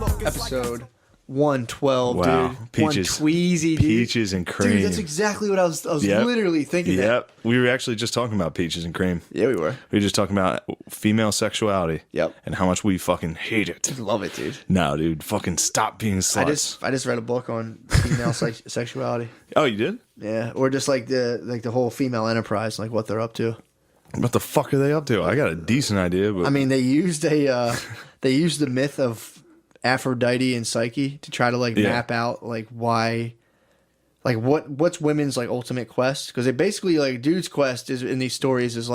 Episode 112, Wow. dude. Peaches. 1tweezy, dude. Peaches and cream. Dude, that's exactly what I was Yep. literally thinking. Yep. We were actually just talking about peaches and cream. Yeah, we were. We were just talking about female sexuality. Yep. And how much we fucking hate it. Love it, dude. No, dude. Fucking stop being sluts. I just read a book on female sexuality. Oh, you did? Yeah, or just like the whole female enterprise, like what they're up to. What the fuck are they up to? I got a decent idea, but I mean, they used the myth of Aphrodite and Psyche to try to map out why, what's women's ultimate quest, because they basically dude's quest is in these stories is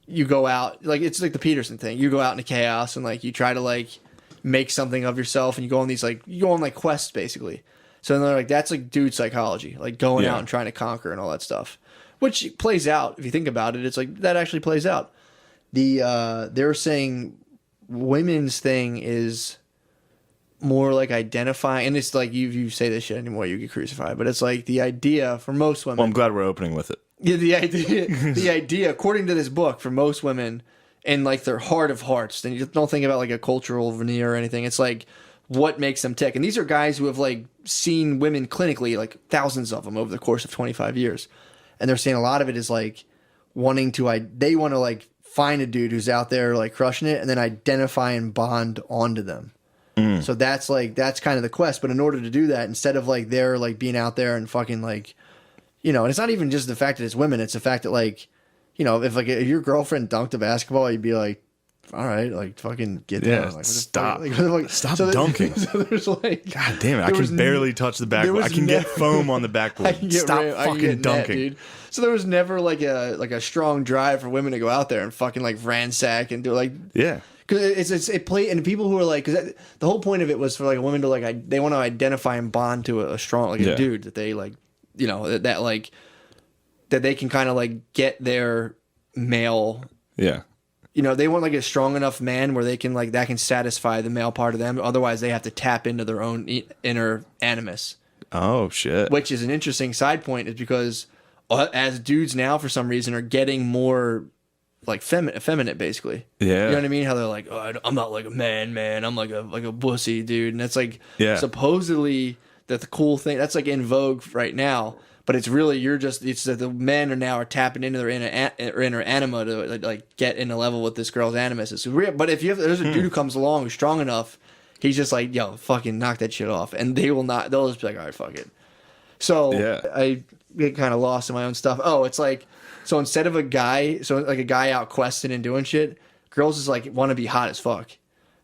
you go out, it's like the Peterson thing, you go out into chaos and you try to make something of yourself, and you go on these quests basically. So they're that's dude psychology, going out and trying to conquer and all that stuff, which plays out if you think about it. It's that actually plays out. They're saying women's thing is more identifying, and it's you say this shit anymore, you get crucified, but it's the idea for most women. well, I'm glad we're opening with it. Yeah, the idea according to this book for most women in their heart of hearts, then you don't think about a cultural veneer or anything. It's what makes them tick. And these are guys who have seen women clinically, thousands of them over the course of 25 years. And they're saying a lot of it is wanting to, they want to find a dude who's out there crushing it and then identify and bond onto them. So that's that's kind of the quest. But in order to do that, instead of they're being out there and fucking and it's not even just the fact that it's women, it's the fact that if if your girlfriend dunked a basketball, you'd be all right, fucking get down. Stop. Stop so dunking. So there's God damn it, I can barely touch the backboard. I can get foam on the backboard. Stop fucking dunking. Dude. So there was never a strong drive for women to go out there and fucking ransack and do yeah. Because it play, and people who are because the whole point of it was for a woman to they want to identify and bond to a strong a dude that they that they can kind of get their male. Yeah. They want a strong enough man where they can that can satisfy the male part of them. Otherwise, they have to tap into their own inner animus. Oh shit. Which is an interesting side point, is because as dudes now for some reason are getting more effeminate basically. Yeah. You know what I mean? How they're oh, I'm not a man. I'm like a pussy dude, and that's supposedly that the cool thing that's in vogue right now. But it's really it's that the men are now tapping into their inner anima to get in a level with this girl's animus. But if there's a dude who comes along who's strong enough, he's just yo, fucking knock that shit off, and they'll just be all right, fuck it. So I get kind of lost in my own stuff. Oh, it's so instead of a guy out questing and doing shit, girls is want to be hot as fuck.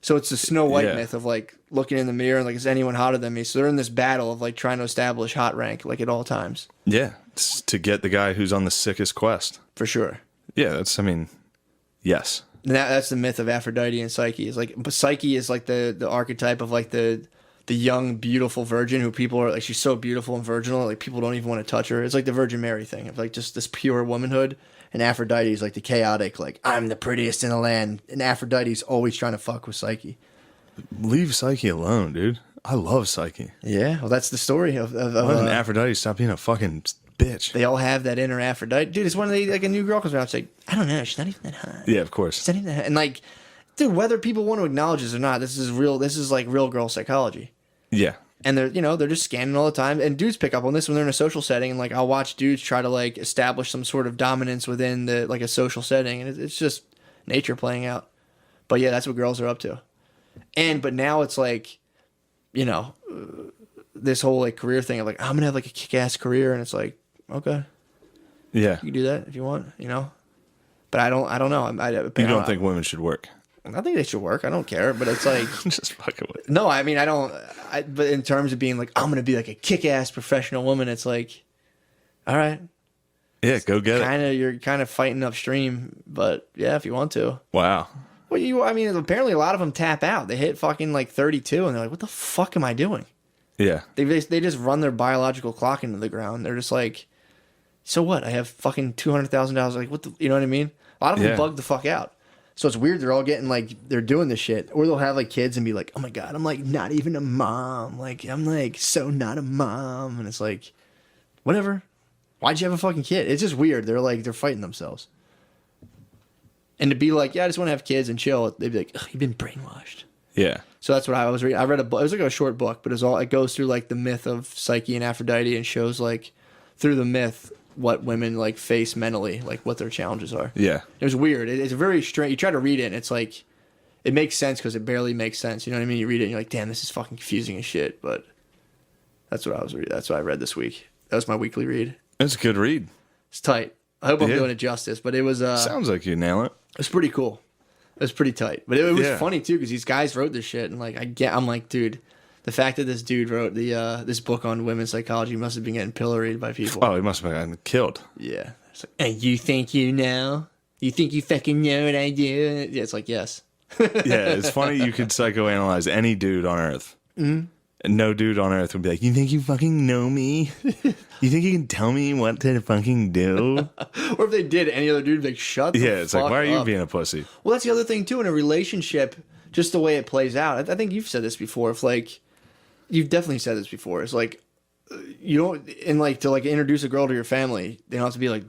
So it's the Snow White myth of looking in the mirror and is anyone hotter than me? So they're in this battle of trying to establish hot rank at all times. Yeah, it's to get the guy who's on the sickest quest. For sure. Yeah, yes. And that's the myth of Aphrodite and Psyche. Is but Psyche is the archetype of the young beautiful virgin who people are she's so beautiful and virginal people don't even want to touch her. It's the Virgin Mary thing of just this pure womanhood. And Aphrodite is the chaotic, I'm the prettiest in the land. And Aphrodite's always trying to fuck with Psyche. Leave Psyche alone, dude. I love Psyche. Yeah, well, that's the story of Why doesn't Aphrodite stop being a fucking bitch? They all have that inner Aphrodite. Dude, it's one of the, a new girl comes around, it's I don't know, she's not even that hot. Yeah, of course. She's not even that hot. And dude, whether people want to acknowledge this or not, this is real girl psychology. Yeah. And they're they're just scanning all the time, and dudes pick up on this when they're in a social setting, and I'll watch dudes try to establish some sort of dominance within the a social setting, and it's just nature playing out. But yeah, that's what girls are up to. But now it's this whole career thing of I'm gonna have a kick-ass career, and it's okay, yeah, you can do that if you want, But I don't know. You don't think women should work? I think they should work. I don't care, but it's just fucking with. No, I mean I don't. But in terms of being I'm gonna be a kick-ass professional woman, it's all right. Yeah, go get it. You're kind of fighting upstream, but yeah, if you want to. Wow. Well, I mean, apparently a lot of them tap out. They hit fucking 32, and they're what the fuck am I doing? Yeah. They just run their biological clock into the ground. They're just so what? I have fucking $200,000. What the? You know what I mean? A lot of them bug the fuck out. So it's weird. They're all getting they're doing this shit, or they'll have kids and be oh my god, I'm not even a mom. I'm so not a mom, and it's whatever. Why'd you have a fucking kid? It's just weird. They're they're fighting themselves. And to be yeah, I just want to have kids and chill. They'd be you've been brainwashed. Yeah. So that's what I was reading. I read a book. It was like a short book, but it goes through like the myth of Psyche and Aphrodite and shows like through the myth what women like face mentally, like what their challenges are. Yeah. It was weird. It's very strange. You try to read it and it's like, it makes sense because it barely makes sense. You know what I mean? You read it and you're like, damn, this is fucking confusing as shit. But that's what I was reading. That's what I read this week. That was my weekly read. It's a good read. It's tight. I hope I'm doing it justice, but it was... Sounds like you nail it. It was pretty cool. It was pretty tight. But it was funny too because these guys wrote this shit and like I'm like, dude, the fact that this dude wrote this book on women's psychology must have been getting pilloried by people. Oh, he must have been killed. Yeah. It's like, and you think you know? You think you fucking know what I do? Yeah, it's like, yes. Yeah, it's funny you could psychoanalyze any dude on Earth. Mm-hmm. And no dude on Earth would be like, you think you fucking know me? You think you can tell me what to fucking do? Or if they did, any other dude would be like, shut the fuck up. Yeah, it's like, why are you being a pussy? Well, that's the other thing, too, in a relationship, just the way it plays out. I think you've said this before. If, like, you've definitely said this before. It's like, you don't, and like, to, like, introduce a girl to your family, they don't have to be like,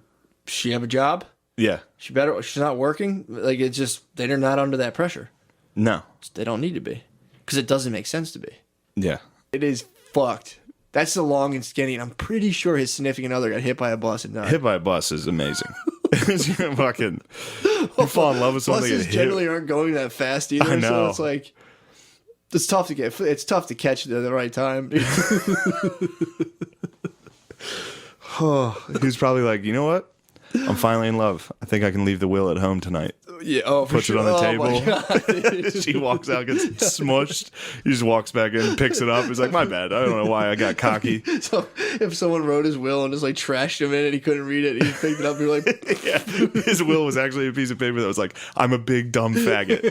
does she have a job? Yeah. She's not working? Like, it's just, they're not under that pressure. No. They don't need to be. Because it doesn't make sense to be. Yeah. It is fucked. That's the long and skinny, and I'm pretty sure his significant other got hit by a bus and died. Hit by a bus is amazing. Fucking, you fall in love with someone. Buses generally aren't going that fast either. I know. So it's like, it's tough to catch it at the right time. He's probably like, you know what? I'm finally in love. I think I can leave the will at home tonight. Yeah, for Puts sure. it on the table. table. She walks out, gets smushed. He just walks back in, picks it up. He's like, my bad. I don't know why I got cocky. So if someone wrote his will and just like trashed him in it, he couldn't read it. He picked it up and you're like, yeah. His will was actually a piece of paper that was like, I'm a big dumb faggot.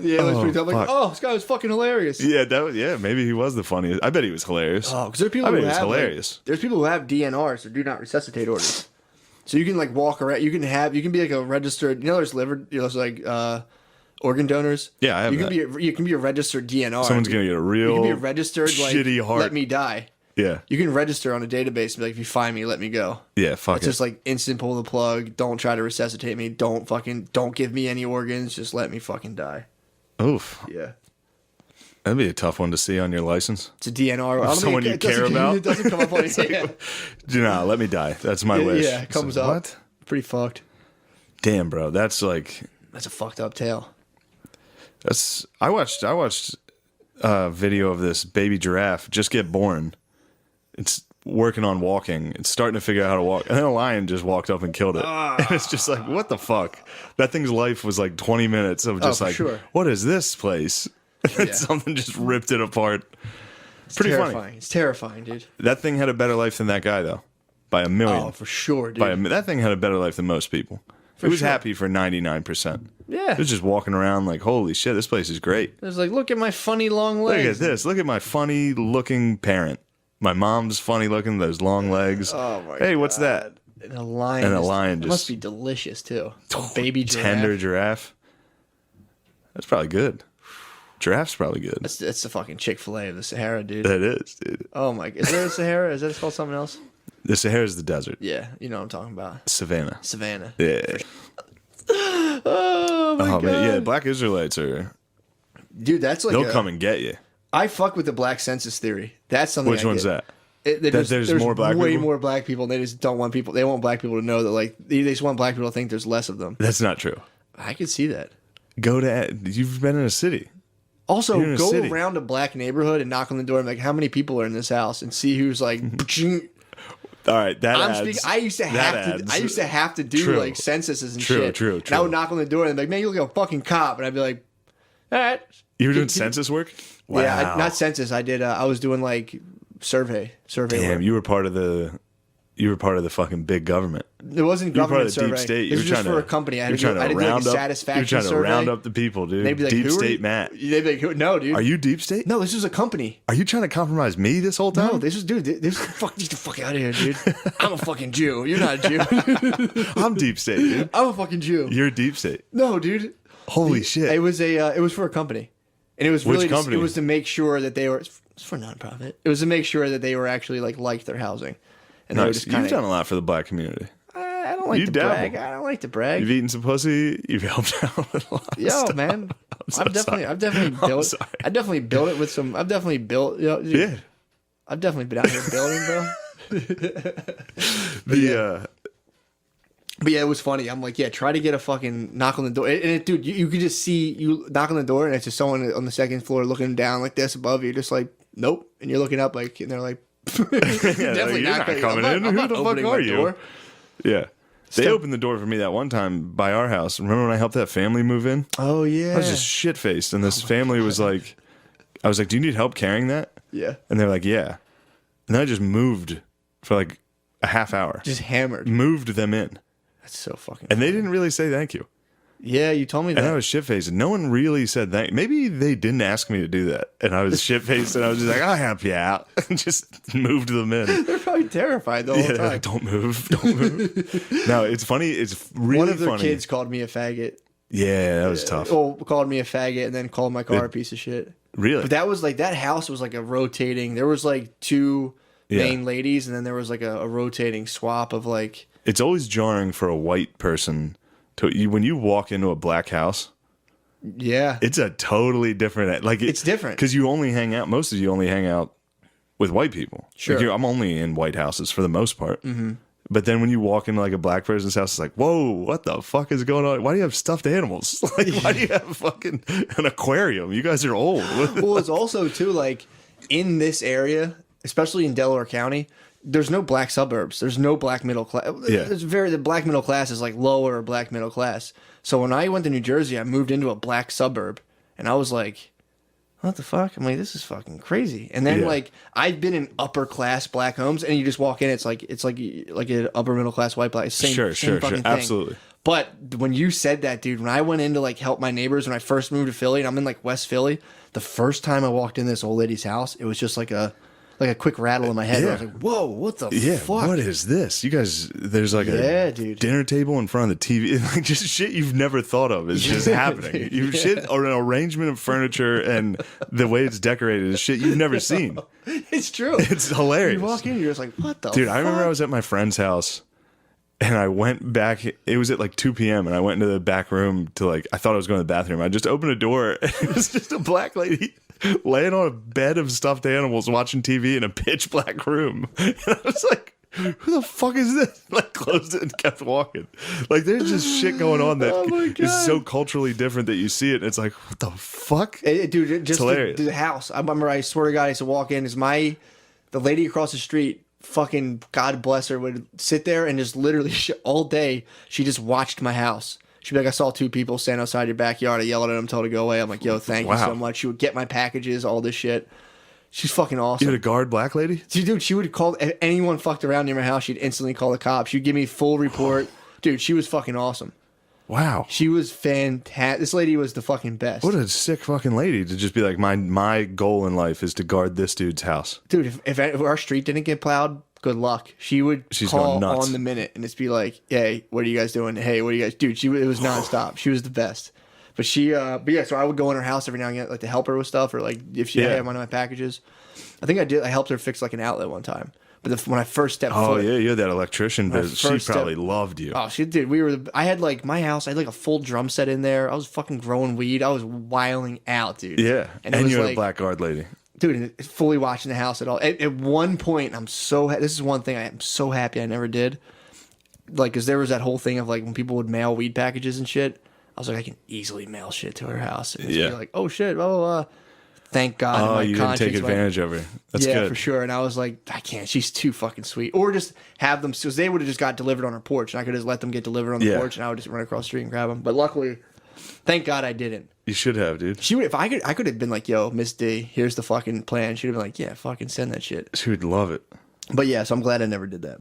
yeah, it was pretty tough. Like, oh, this guy was fucking hilarious. Yeah, maybe he was the funniest. I bet he was hilarious. Oh, because there are people who have hilarious. Like, there's people who have DNRs, or do not resuscitate orders. So you can like walk around. You can be like a registered. You know, there's like organ donors. Yeah, I have you that. You can be a registered DNR. Someone's gonna get a real. You can be a registered shitty like heart. let me die. Yeah. You can register on a database and be like, if you find me, let me go. Yeah, fuck it's it. Just like instant pull the plug. Don't try to resuscitate me. Don't give me any organs. Just let me fucking die. Oof. Yeah. That'd be a tough one to see on your license. It's a DNR. Someone you care about. It doesn't come up on it. Do not let me die. That's my wish. Yeah, it comes up. What? Pretty fucked. Damn, bro. That's like. That's a fucked up tale. I watched a video of this baby giraffe just get born. It's working on walking. It's starting to figure out how to walk. And then a lion just walked up and killed it. And it's just like, what the fuck? That thing's life was like 20 minutes of just like, sure. What is this place? And something just ripped it apart. It's pretty terrifying. Funny. It's terrifying, dude. That thing had a better life than that guy, though. By a million. Oh, for sure, dude. That thing had a better life than most people. It was happy for 99%. Yeah. It was just walking around like, holy shit, this place is great. It was like, look at my funny long legs. Look at this. Look at my funny looking parent. My mom's funny looking, those long legs. Oh my god. Hey, what's that? And a lion. And a lion just must be delicious too. A baby giraffe. Tender giraffe. That's probably good. Giraffe's probably good. That's the fucking Chick-fil-A of the Sahara, dude. That is, dude. Oh my god. Is there a Sahara? Is that called something else? The Sahara is the desert. Yeah, you know what I'm talking about. Savannah. Yeah. Oh my god. Man. Yeah, black Israelites are. Dude, that's like they'll come and get you. I fuck with the black census theory. That's something. Which one's that? There's more black way people? more black people. And they just don't want people. They want black people to know that like they just want black people to think there's less of them. That's not true. I could see that. You've been in a city. Also, go around a black neighborhood and knock on the door and be like, how many people are in this house, and see who's like. All right, I used to have to do like censuses and shit. True. And I would knock on the door and be like, man, you look like a fucking cop, and I'd be like, all right. You were doing census work? Wow. Yeah, not census. I did. I was doing like survey. Damn, work. You were part of the fucking big government. It wasn't government survey. Deep state. It was just for a company. I did like a satisfaction survey. You're trying to round up the people, dude. They'd be like, deep state Matt. They'd be like, no, dude. Are you deep state? No, this was a company. Are you trying to compromise me this whole time? No, this was, dude. Get the fuck out of here, dude. I'm a fucking Jew. You're not a Jew. I'm deep state, dude. I'm a fucking Jew. You're deep state. No, dude. Holy shit. It was for a company. And it was really Which company? It was to make sure that they were. It's for a nonprofit. It was to make sure that they were actually liked their housing. And nice. You've done a lot for the black community. I don't like You to dabble. brag. I don't like to brag. You've eaten some pussy. You've helped out with a lot of Yo, stuff. man. so I've definitely built. sorry. I definitely built it with some. I've definitely built. You know, dude, Yeah. I've definitely been out here building, bro. But yeah, it was funny. I'm like, yeah, try to get a fucking knock on the door. And dude, you could just see you knock on the door, and it's just someone on the second floor looking down like this above you, just like, nope. And you're looking up, like, and they're like, definitely you're not coming in. I'm Who not the fuck opening my are you? door. Yeah. They opened the door for me that one time by our house. Remember when I helped that family move in? Oh yeah. I was just shit faced, and this family was like, I was like, "Do you need help carrying that?" Yeah. And they're like, "Yeah." And then I just moved for like a half hour. Just hammered. Moved them in, That's so fucking. and they didn't really say thank you. Yeah, you told me that. And I was shit faced, and no one really said thank. Maybe they didn't ask me to do that, and I was shit faced, and I was just like, "I'll help you out," and just moved them in. They're probably terrified the whole Yeah, they're time. like, don't move. No, it's funny. It's really One of their funny. kids called me a faggot. Yeah, that was tough. Well, called me a faggot and then called my car a piece of shit. Really? But that was like, that house was like a rotating. There was like two Yeah. main ladies, and then there was like a rotating swap of like. It's always jarring for a white person when you walk into a black house. Yeah. It's a totally different. Like It's different. because you only hang out. Most of you only hang out with white people. Sure. Like I'm only in white houses for the most part. Mm-hmm. But then when you walk into like a black person's house, it's like, whoa, what the fuck is going on? Why do you have stuffed animals? Like, why do you have fucking an aquarium? You guys are old. Well, it's also too like in this area, especially in Delaware County, there's no black suburbs. There's no black middle class. Yeah. The black middle class is like lower black middle class. So when I went to New Jersey, I moved into a black suburb, and I was like, what the fuck? I'm like, this is fucking crazy. And then Yeah. like I've been in upper class black homes, and you just walk in, it's like an upper middle class white black. Same, Sure, same fucking thing. absolutely. But when you said that, dude, when I went in to like help my neighbors when I first moved to Philly, and I'm in like West Philly, the first time I walked in this old lady's house, it was just like a quick rattle in my head. Yeah. I was like, whoa, what the Yeah, fuck? what is this? You guys, there's like Yeah, a dude. dinner table in front of the TV, like just shit you've never thought of is just happening. dude, You shit or an arrangement of furniture and the way it's decorated is shit you've never seen. It's true. It's hilarious. You walk in, you're just like, what the Dude, fuck? I remember I was at my friend's house and I went back. It was at like 2 p.m. and I went into the back room to like, I thought I was going to the bathroom. I just opened a door and it was just a black lady laying on a bed of stuffed animals watching TV in a pitch black room. And I was like, who the fuck is this? Like closed it and kept walking. Like there's just shit going on that Oh my is God. so culturally different that you see it. And it's like, what the fuck? Dude, just hilarious. the house. I remember, I swear to God, I used to walk in. The lady across the street, fucking God bless her, would sit there and just literally all day, she just watched my house. She'd be like, I saw two people stand outside your backyard. I yelled at them, told her to go away. I'm like, yo, thank you Wow. so much. She would get my packages, all this shit. She's fucking awesome. You had a guard black lady? Dude, she would call, if anyone fucked around near my house, she'd instantly call the cops. She'd give me full report. Dude, she was fucking awesome. Wow. She was fantastic. This lady was the fucking best. What a sick fucking lady to just be like, my goal in life is to guard this dude's house. Dude, if our street didn't get plowed, good luck. She's call going nuts. on the minute and just be like, hey, what are you guys doing? Hey, what are you guys... Dude, it was nonstop. She was the best. But so I would go in her house every now and again, like to help her with stuff, or like if she had one of my packages. I think I helped her fix like an outlet one time. But when I first stepped foot... Yeah, you had that electrician When I visit. She first probably loved you. Oh, she did. I had like my house. I had like a full drum set in there. I was fucking growing weed. I was wilding out, dude. Yeah, and and it was you had like, a black guard lady. dude, and fully watching the house at all. At one point, this is one thing I am so happy I never did. Like, because there was that whole thing of like when people would mail weed packages and shit. I was like, I can easily mail shit to her house. And just be like, oh shit, blah, blah, blah. Thank God. Oh, my you didn't take conscience went- advantage of her. That's yeah, good. for sure. And I was like, I can't. She's too fucking sweet. Or just have them, because they would have just got delivered on her porch, and I could just let them get delivered on the Yeah. porch, and I would just run across the street and grab them. But luckily, thank God I didn't. You should have, dude. She would, if I could have been like, yo, Miss D, here's the fucking plan. She'd have been like, yeah, fucking send that shit. She would love it. But yeah, so I'm glad I never did that.